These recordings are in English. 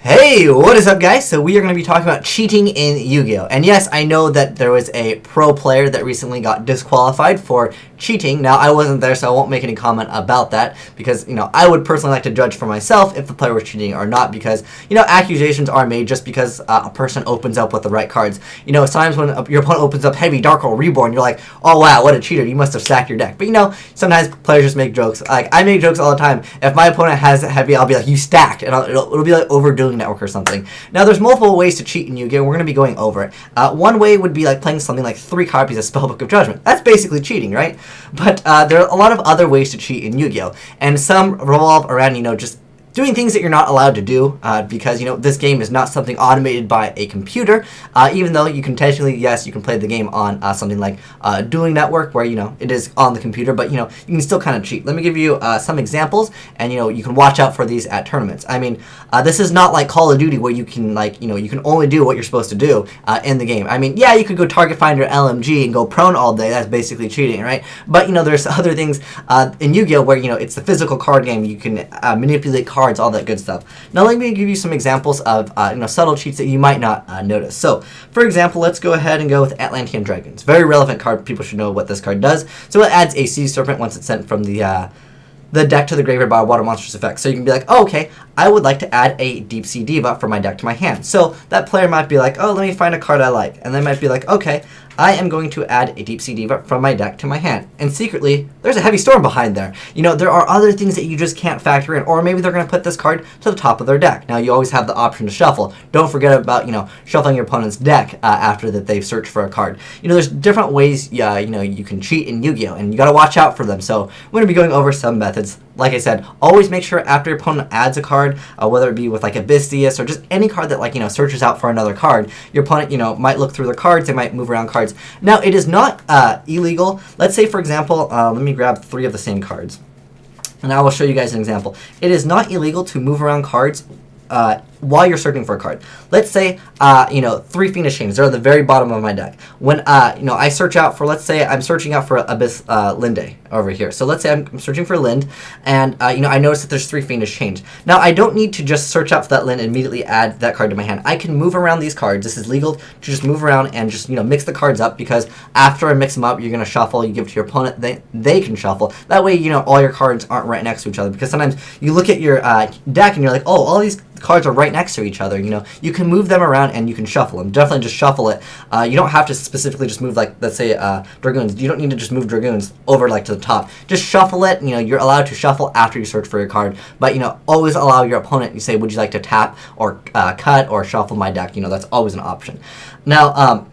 Hey, what is up, guys? So we are going to be talking about cheating in Yu-Gi-Oh! And yes, I know that there was a pro player that recently got disqualified for cheating. Now, I wasn't there, so I won't make any comment about that because, I would personally like to judge for myself if the player was cheating or not because, accusations are made just because a person opens up with the right cards. Sometimes when your opponent opens up Heavy, Dark Hole, Reborn, you're like, oh, wow, what a cheater. You must have stacked your deck. But, sometimes players just make jokes. Like, I make jokes all the time. If my opponent has Heavy, I'll be like, you stacked. And it'll be like over Dueling Network or something. Now, there's multiple ways to cheat in Yu-Gi-Oh! We're going to be going over it. One way would be like playing something like 3 copies of Spellbook of Judgment. That's basically cheating, right? But there are a lot of other ways to cheat in Yu-Gi-Oh! And some revolve around, just doing things that you're not allowed to do because, this game is not something automated by a computer, even though you can technically, yes, you can play the game on something like Dueling Network where, it is on the computer, but, you can still kind of cheat. Let me give you some examples, and, you can watch out for these at tournaments. I mean, this is not like Call of Duty where you can, you can only do what you're supposed to do in the game. I mean, yeah, you could go target find your LMG and go prone all day. That's basically cheating, right? But, there's other things in Yu-Gi-Oh! Where, it's the physical card game. You can manipulate cards, all that good stuff. Now let me give you some examples of subtle cheats that you might not notice. So, for example, let's go ahead and go with Atlantean Dragons. Very relevant card. People should know what this card does. So it adds a Sea Serpent once it's sent from the deck to the graveyard by a Water Monstrous effect. So you can be like, oh, okay, I would like to add a Deep Sea Diva from my deck to my hand. So that player might be like, oh, let me find a card I like. And they might be like, okay, I am going to add a Deep Sea Diva from my deck to my hand. And secretly, there's a Heavy Storm behind there. There are other things that you just can't factor in. Or maybe they're going to put this card to the top of their deck. Now, you always have the option to shuffle. Don't forget about, shuffling your opponent's deck after that they've searched for a card. There's different ways, you can cheat in Yu-Gi-Oh! And you got to watch out for them. So we're going to be going over some methods. Like I said, always make sure after your opponent adds a card, whether it be with like Abystheus or just any card that searches out for another card, your opponent, might look through their cards, they might move around cards. Now, it is not illegal. Let's say, for example, let me grab 3 of the same cards, and I will show you guys an example. It is not illegal to move around cards while you're searching for a card. Let's say, 3 Fiendish Chains. They're at the very bottom of my deck. When, I search out for, let's say I'm searching out for Abyss Linde over here. So let's say I'm searching for Lind, and, I notice that there's 3 Fiendish Chains. Now, I don't need to just search out for that Lind and immediately add that card to my hand. I can move around these cards. This is legal to just move around and just, mix the cards up, because after I mix them up, you're going to shuffle, you give it to your opponent, they can shuffle. That way, all your cards aren't right next to each other, because sometimes you look at your deck and you're like, oh, all these cards are right next to each other. You can move them around and you can shuffle them. Definitely just shuffle it. You don't have to specifically just move, like, let's say Dragoons. You don't need to just move Dragoons over to the top. Just shuffle it. You're allowed to shuffle after you search for your card, but always allow your opponent. You say, would you like to tap or cut or shuffle my deck? That's always an option. Now,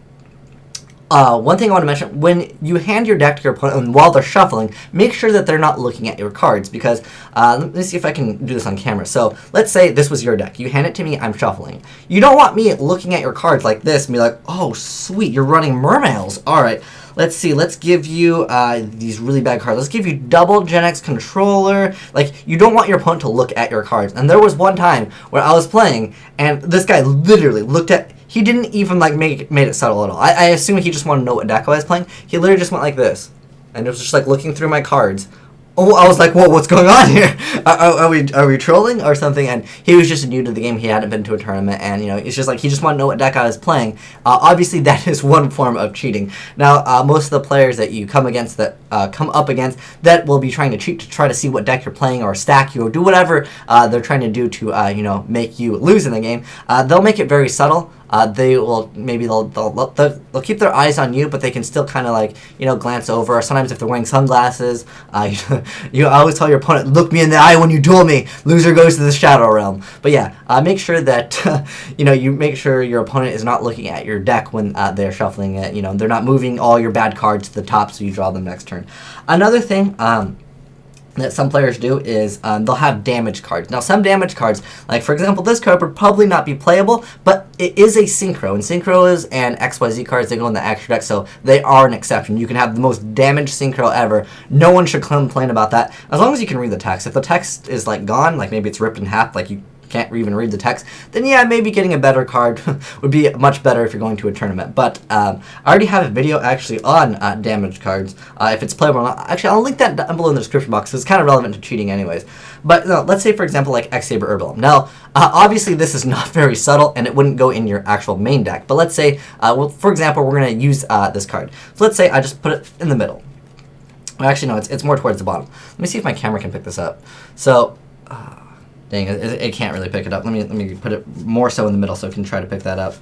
one thing I want to mention, when you hand your deck to your opponent and while they're shuffling, make sure that they're not looking at your cards, because, let me see if I can do this on camera. So, let's say this was your deck. You hand it to me, I'm shuffling. You don't want me looking at your cards like this and be like, oh, sweet, you're running Mermails. Alright, let's see, let's give you these really bad cards. Let's give you double Gen X Controller. Like, you don't want your opponent to look at your cards. And there was one time where I was playing, and this guy literally looked at... He didn't even, made it subtle at all. I assume he just wanted to know what deck I was playing. He literally just went like this. And it was just, looking through my cards. Oh, I was like, whoa, what's going on here? Are we trolling or something? And he was just new to the game. He hadn't been to a tournament. And, it's just he just wanted to know what deck I was playing. Obviously, that is one form of cheating. Now, most of the players that you come up against that will be trying to cheat to try to see what deck you're playing or stack you or do whatever they're trying to do to, make you lose in the game. They'll make it very subtle. They'll keep their eyes on you, but they can still kind of glance over. Or sometimes if they're wearing sunglasses, you always tell your opponent, look me in the eye when you duel me. Loser goes to the Shadow Realm. But yeah, make sure that you make sure your opponent is not looking at your deck when they're shuffling it. They're not moving all your bad cards to the top so you draw them next turn. Another thing that some players do is they'll have damage cards. Now, some damage cards, like for example, this card would probably not be playable, but it is a Synchro, and Synchros and XYZ cards, they go in the extra deck, so they are an exception. You can have the most damaged Synchro ever. No one should complain about that, as long as you can read the text. If the text is gone, maybe it's ripped in half, you can't even read the text, then yeah, maybe getting a better card would be much better if you're going to a tournament. But I already have a video actually on damaged cards, if it's playable or not. Actually, I'll link that down below in the description box, because it's kind of relevant to cheating anyways. But no, let's say, for example, like X-Saber Herbal. Now, obviously this is not very subtle, and it wouldn't go in your actual main deck. But let's say, well, for example, we're going to use this card. So let's say I just put it in the middle. Well, actually, no, it's more towards the bottom. Let me see if my camera can pick this up. So, dang, it can't really pick it up. Let me put it more so in the middle so it can try to pick that up.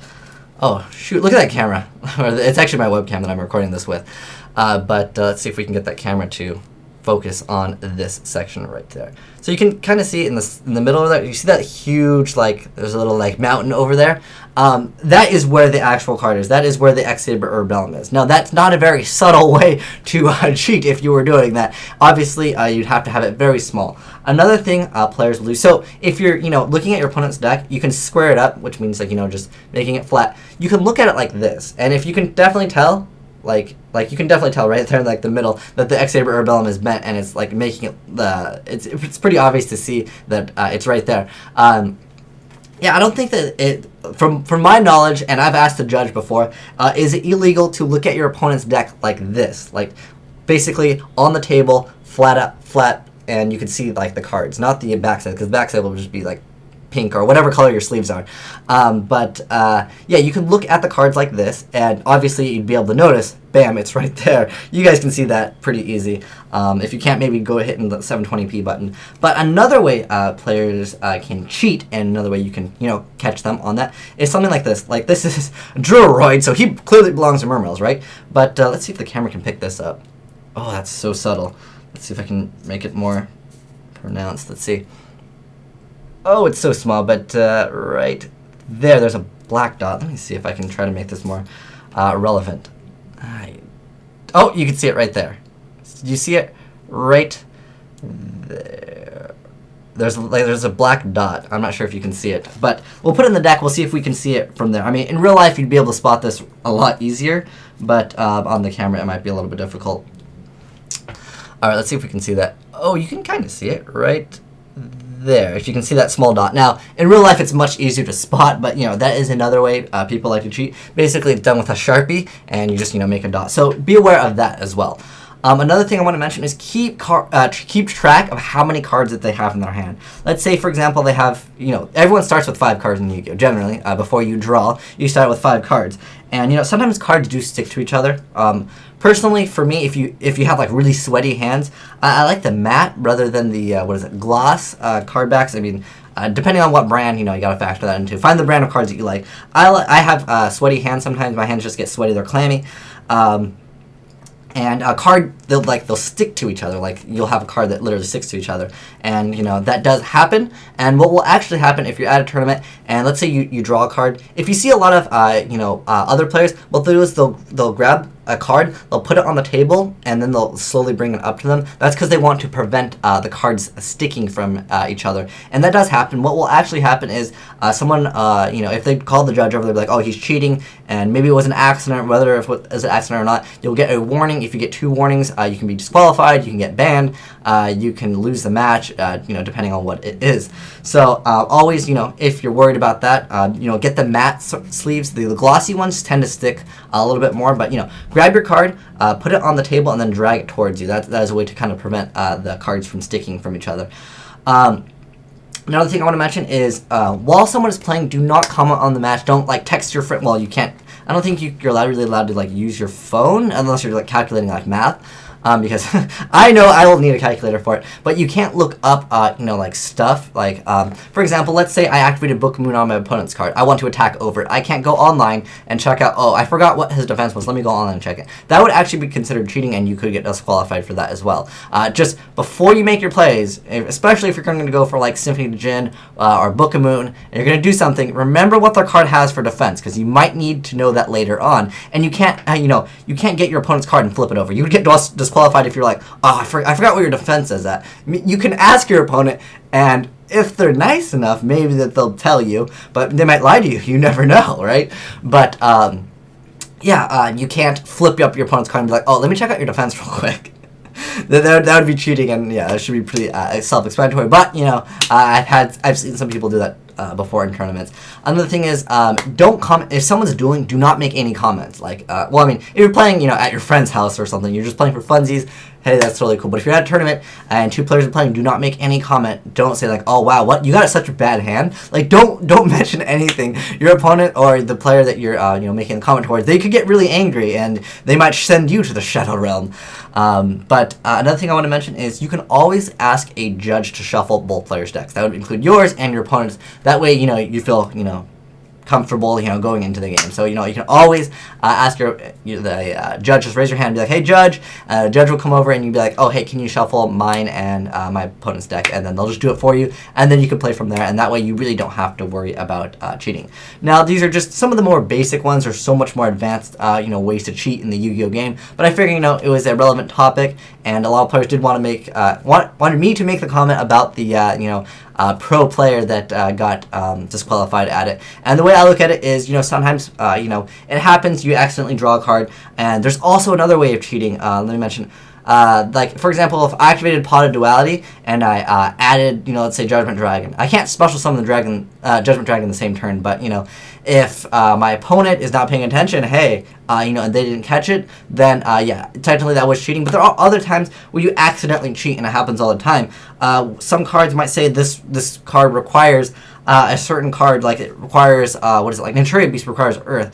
Oh, shoot, look at that camera. It's actually my webcam that I'm recording this with. But let's see if we can get that camera to focus on this section right there. So you can kind of see in the middle of that, you see that huge, like, there's a little, like, mountain over there? That is where the actual card is. That is where the X-Saber Herbal is. Now, that's not a very subtle way to cheat if you were doing that. Obviously, you'd have to have it very small. Another thing players will do, so if you're, looking at your opponent's deck, you can square it up, which means, like, just making it flat. You can look at it like this, and if you can definitely tell, like you can definitely tell right there in like the middle that the X-Saber Herbal is bent, and it's like making it it's pretty obvious to see that it's right there. Yeah, I don't think that it, from my knowledge, and I've asked the judge before, is it illegal to look at your opponent's deck like this, like basically on the table, flat, and you can see like the cards, not the backside, because the backside will just be like pink or whatever color your sleeves are. Yeah, you can look at the cards like this, and obviously you'd be able to notice, bam, it's right there. You guys can see that pretty easy. If you can't, maybe go hitting the 720p button. But another way players can cheat, and another way you can, catch them on that, is something like this. Like, this is Drillroid, so he clearly belongs to Mermails, right? But let's see if the camera can pick this up. Oh, that's so subtle. Let's see if I can make it more pronounced. Let's see. Oh, it's so small, but right there's a black dot. Let me see if I can try to make this more relevant. Oh, you can see it right there. Do you see it right there? There's a black dot. I'm not sure if you can see it, but we'll put it in the deck. We'll see if we can see it from there. I mean, in real life, you'd be able to spot this a lot easier, but on the camera, it might be a little bit difficult. All right, let's see if we can see that. Oh, you can kind of see it right there, if you can see that small dot. Now, in real life, it's much easier to spot, but, that is another way people like to cheat. Basically, it's done with a Sharpie, and you just, make a dot. So be aware of that as well. Another thing I want to mention is keep track of how many cards that they have in their hand. Let's say, for example, they have, everyone starts with 5 cards in Yu-Gi-Oh! Generally, before you draw, you start with 5 cards. And, sometimes cards do stick to each other. Personally, for me, if you have like really sweaty hands, I like the matte rather than the gloss card backs. I mean, depending on what brand, you gotta factor that into. Find the brand of cards that you like. I have sweaty hands sometimes. My hands just get sweaty. They're clammy. And a card, they'll stick to each other. Like, you'll have a card that literally sticks to each other. And, that does happen. And what will actually happen if you're at a tournament, and let's say you draw a card, if you see a lot of, other players, what they'll do is they'll grab a card, they'll put it on the table, and then they'll slowly bring it up to them. That's because they want to prevent the cards sticking from each other. And that does happen. What will actually happen is someone, if they call the judge over, they'll be like, oh, he's cheating, and maybe it was an accident. Whether if it was an accident or not, you'll get a warning. If you get 2 warnings, you can be disqualified, you can get banned, you can lose the match, depending on what it is. So always, if you're worried about that, get the matte sleeves. The glossy ones tend to stick a little bit more, but, grab your card, put it on the table, and then drag it towards you. That is a way to kind of prevent the cards from sticking from each other. Another thing I want to mention is while someone is playing, do not comment on the match. Don't text your friend. Well, you can't. I don't think you're really allowed to use your phone unless you're calculating math. Because I know I will need a calculator for it, but you can't look up, stuff. For example, let's say I activated Book Moon on my opponent's card. I want to attack over it. I can't go online and check out, oh, I forgot what his defense was. Let me go online and check it. That would actually be considered cheating, and you could get disqualified for that as well. Just before you make your plays, especially if you're going to go for Symphony to Jin or Book of Moon, and you're going to do something, remember what their card has for defense, because you might need to know that later on. And you can't, you can't get your opponent's card and flip it over. You would get disqualified if you're like, oh, I forgot what your defense is at. You can ask your opponent, and if they're nice enough, maybe that they'll tell you, but they might lie to you. You never know, right? But you can't flip up your opponent's card and be like, oh, let me check out your defense real quick. that would be cheating, and yeah, it should be pretty self-explanatory. But I've seen some people do that before in tournaments. Another thing is don't comment if someone's dueling. Do not make any comments. Like, well, I mean, if you're playing, at your friend's house or something, you're just playing for funsies. Hey, that's totally cool. But if you're at a tournament and 2 players are playing, do not make any comment. Don't say like, "Oh wow, what you got such a bad hand." Like, don't mention anything. Your opponent or the player that you're making a comment towards, they could get really angry and they might send you to the Shadow Realm. But another thing I want to mention is you can always ask a judge to shuffle both players' decks. That would include yours and your opponent's. That way, you feel comfortable, going into the game. So, you can always ask the judge, just raise your hand and be like, "Hey, judge." Judge will come over and you'll be like, "Oh, hey, can you shuffle mine and my opponent's deck?" And then they'll just do it for you, and then you can play from there, and that way you really don't have to worry about cheating. Now, these are just some of the more basic ones. There's so much more advanced, ways to cheat in the Yu-Gi-Oh game, but I figured, it was a relevant topic, and a lot of players did want to make, wanted me to make the comment about the, pro player that got disqualified at it. And the way I look at it is, sometimes, it happens, you accidentally draw a card, and there's also another way of cheating. Let me mention, like, for example, if I activated Pot of Duality and I added, let's say Judgment Dragon. I can't special summon the Judgment Dragon the same turn, but, if my opponent is not paying attention, hey, and they didn't catch it, then, yeah, technically that was cheating. But there are other times where you accidentally cheat, and it happens all the time. Some cards might say this card requires a certain card, like it requires, like Naturia Beast requires Earth.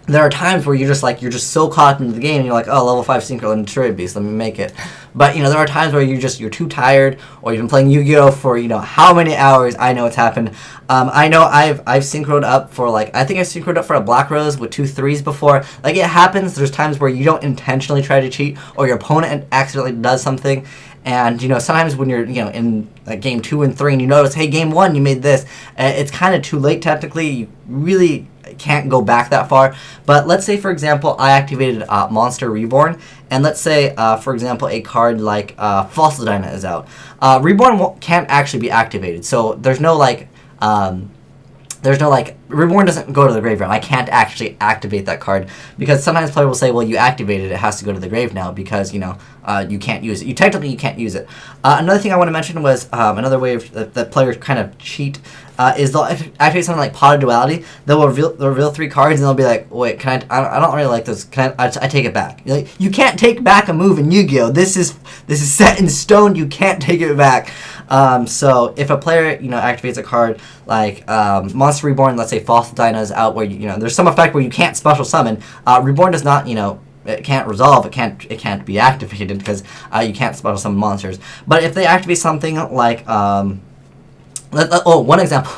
There are times where you're just so caught into the game and you're like, oh, level 5 Synchro and Naturia Beast, let me make it. But, there are times where you're too tired, or you've been playing Yu-Gi-Oh! For, how many hours. I know it's happened. I know I've synchroed up for, I think I synchroed up for a Black Rose with 2 3s before. Like, it happens. There's times where you don't intentionally try to cheat, or your opponent accidentally does something. And, sometimes when you're, in game 2 and 3 and you notice, hey, game 1, you made this, it's kind of too late technically. You really can't go back that far. But let's say, for example, I activated Monster Reborn, and let's say, for example, a card like Fossil Dyna is out. Reborn can't actually be activated, so there's no, Reborn doesn't go to the graveyard. I can't actually activate that card, because sometimes players will say, well, you activated it, has to go to the grave now, because, you can't use it. You can't use it. Another thing I want to mention was another way that players kind of cheat is they'll activate something like Pot of Duality. They'll reveal 3 cards, and they'll be like, wait, I don't really like this. I take it back. You can't take back a move in Yu-Gi-Oh! This is set in stone. You can't take it back. So if a player, activates a card like Monster Reborn, let's say Fossil Dyna is out, where there's some effect where you can't special summon. Reborn does not, it can't resolve. It can't be activated because you can't special summon monsters. But if they activate something like one example.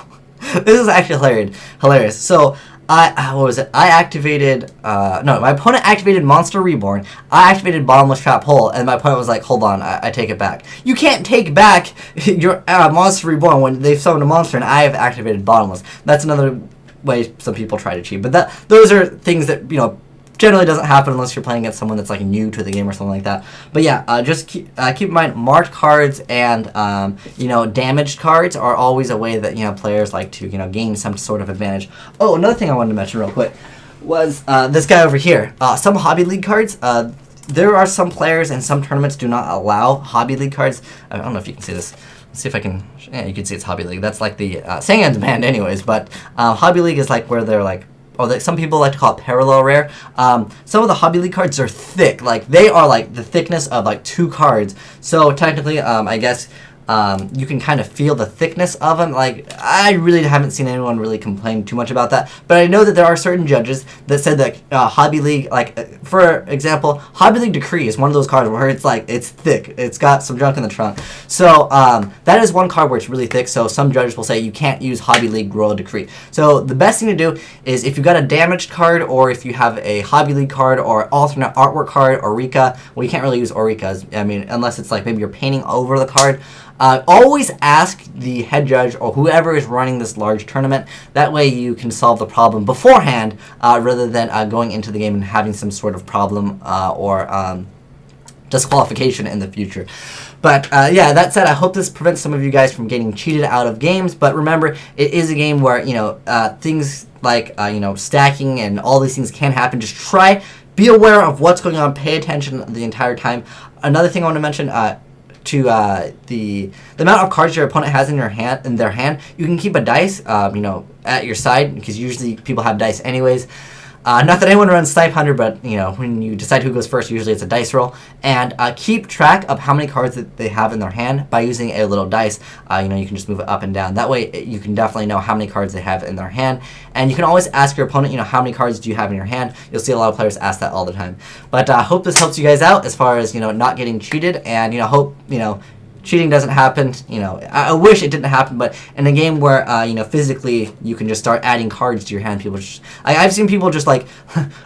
This is actually hilarious. So what was it? I activated, my opponent activated Monster Reborn. I activated Bottomless Trap Hole, and my opponent was like, hold on, I take it back. You can't take back your Monster Reborn when they've summoned a monster and I have activated Bottomless. That's another way some people try to cheat. But those are things that, generally doesn't happen unless you're playing against someone that's new to the game or something like that. But yeah, just keep in mind, marked cards and damaged cards are always a way that players like to gain some sort of advantage. Oh, another thing I wanted to mention real quick was this guy over here. Some Hobby League cards. There are some players and some tournaments do not allow Hobby League cards. I don't know if you can see this. Let's see if I can. Yeah, you can see it's Hobby League. That's like the Sangam band, anyways. But Hobby League is where they're some people like to call it parallel rare. Some of the Hobby League cards are thick. They are the thickness of 2 cards. So technically, I guess you can kind of feel the thickness of them. I really haven't seen anyone really complain too much about that. But I know that there are certain judges that said that Hobby League, for example, Hobby League Decree is one of those cards where it's thick. It's got some junk in the trunk. So that is one card where it's really thick. So some judges will say you can't use Hobby League Royal Decree. So the best thing to do is if you've got a damaged card, or if you have a Hobby League card or alternate artwork card, Aurica. Well, you can't really use Auricas. I mean, unless it's maybe you're painting over the card. Always ask the head judge or whoever is running this large tournament. That way you can solve the problem beforehand rather than going into the game and having some sort of problem or disqualification in the future. But yeah, that said, I hope this prevents some of you guys from getting cheated out of games. But remember, it is a game where things like stacking and all these things can happen. Just be aware of what's going on. Pay attention the entire time. Another thing I want to mention. to the amount of cards your opponent has in their hand, you can keep a dice, you know, at your side, because usually people have dice anyways. Not that anyone runs Snipe Hunter, but you know, when you decide who goes first, usually it's a dice roll. And keep track of how many cards that they have in their hand by using a little dice. You know, you can just move it up and down. That way, you can definitely know how many cards they have in their hand. And you can always ask your opponent, you know, how many cards do you have in your hand? You'll see a lot of players ask that all the time. But I hope this helps you guys out as far as, you know, not getting cheated, and you know, hope, you know, cheating doesn't happen. You know, I wish it didn't happen, but in a game where you know, physically you can just start adding cards to your hand, people just, I've seen people just like,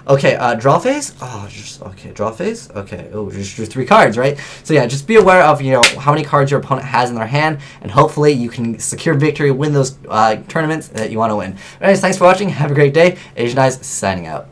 okay, draw phase, oh, just okay, draw phase, okay, oh, just drew 3 cards, right? So yeah, just be aware of, you know, how many cards your opponent has in their hand, and hopefully you can secure victory, win those tournaments that you want to win. Anyways, thanks for watching. Have a great day. Asian Eyes signing out.